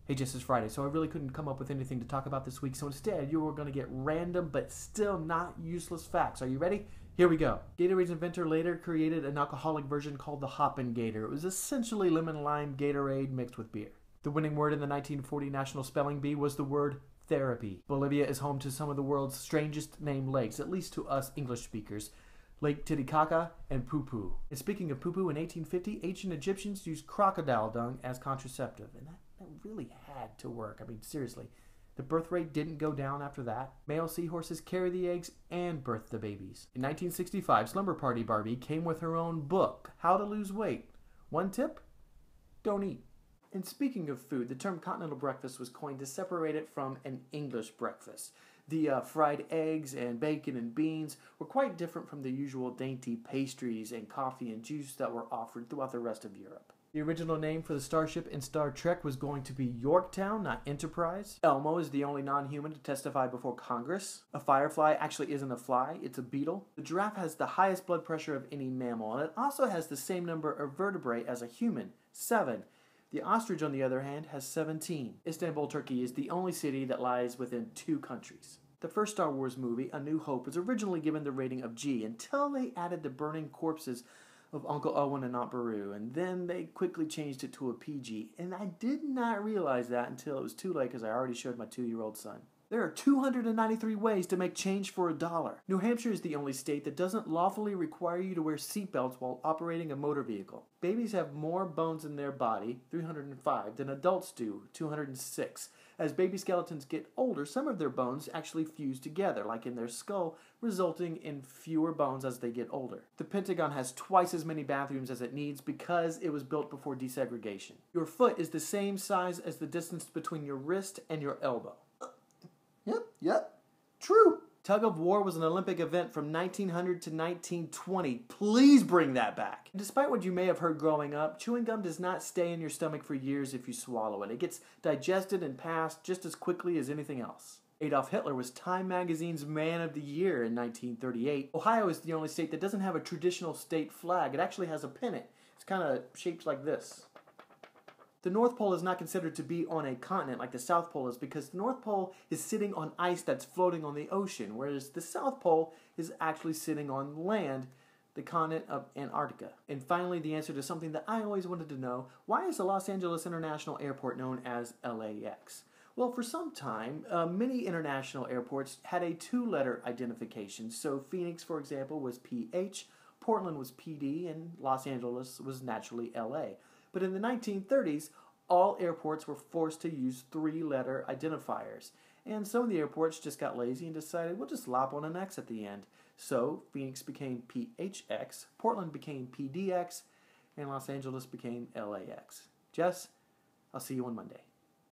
Hey, Jess, it's Friday, so I really couldn't come up with anything to talk about this week, so instead you are going to get random but still not useless facts. Are you ready? Here we go. Gatorade's inventor later created an alcoholic version called the Hoppin' Gator. It was essentially lemon lime Gatorade mixed with beer. The winning word in the 1940 National Spelling Bee was the word therapy. Bolivia is home to some of the world's strangest named lakes, at least to us English speakers. Lake Titicaca and Pupu. And speaking of Pupu, in 1850, ancient Egyptians used crocodile dung as contraceptive. And that really had to work. I mean, seriously. The birth rate didn't go down after that. Male seahorses carry the eggs and birth the babies. In 1965, Slumber Party Barbie came with her own book, How to Lose Weight. One tip? Don't eat. And speaking of food, the term continental breakfast was coined to separate it from an English breakfast. The fried eggs and bacon and beans were quite different from the usual dainty pastries and coffee and juice that were offered throughout the rest of Europe. The original name for the starship in Star Trek was going to be Yorktown, not Enterprise. Elmo is the only non-human to testify before Congress. A firefly actually isn't a fly, it's a beetle. The giraffe has the highest blood pressure of any mammal, and it also has the same number of vertebrae as a human, 7. The ostrich, on the other hand, has 17. Istanbul, Turkey is the only city that lies within 2 countries. The first Star Wars movie, A New Hope, was originally given the rating of G until they added the burning corpses of Uncle Owen and Aunt Beru, and then they quickly changed it to a PG. And I did not realize that until it was too late because I already showed my 2-year-old son. There are 293 ways to make change for $1. New Hampshire is the only state that doesn't lawfully require you to wear seatbelts while operating a motor vehicle. Babies have more bones in their body, 305, than adults do, 206. As baby skeletons get older, some of their bones actually fuse together, like in their skull, resulting in fewer bones as they get older. The Pentagon has twice as many bathrooms as it needs because it was built before desegregation. Your foot is the same size as the distance between your wrist and your elbow. Yep, true. Tug of war was an Olympic event from 1900 to 1920. Please bring that back. Despite what you may have heard growing up, chewing gum does not stay in your stomach for years if you swallow it. It gets digested and passed just as quickly as anything else. Adolf Hitler was Time Magazine's Man of the Year in 1938. Ohio is the only state that doesn't have a traditional state flag. It actually has a pennant. It's kind of shaped like this. The North Pole is not considered to be on a continent like the South Pole is because the North Pole is sitting on ice that's floating on the ocean, whereas the South Pole is actually sitting on land, the continent of Antarctica. And finally, the answer to something that I always wanted to know, why is the Los Angeles International Airport known as LAX? Well, for some time, many international airports had a 2-letter identification. So Phoenix, for example, was PH, Portland was PD, and Los Angeles was naturally LA. But in the 1930s, all airports were forced to use 3-letter identifiers. And some of the airports just got lazy and decided, we'll just lop on an X at the end. So Phoenix became PHX, Portland became PDX, and Los Angeles became LAX. Jess, I'll see you on Monday.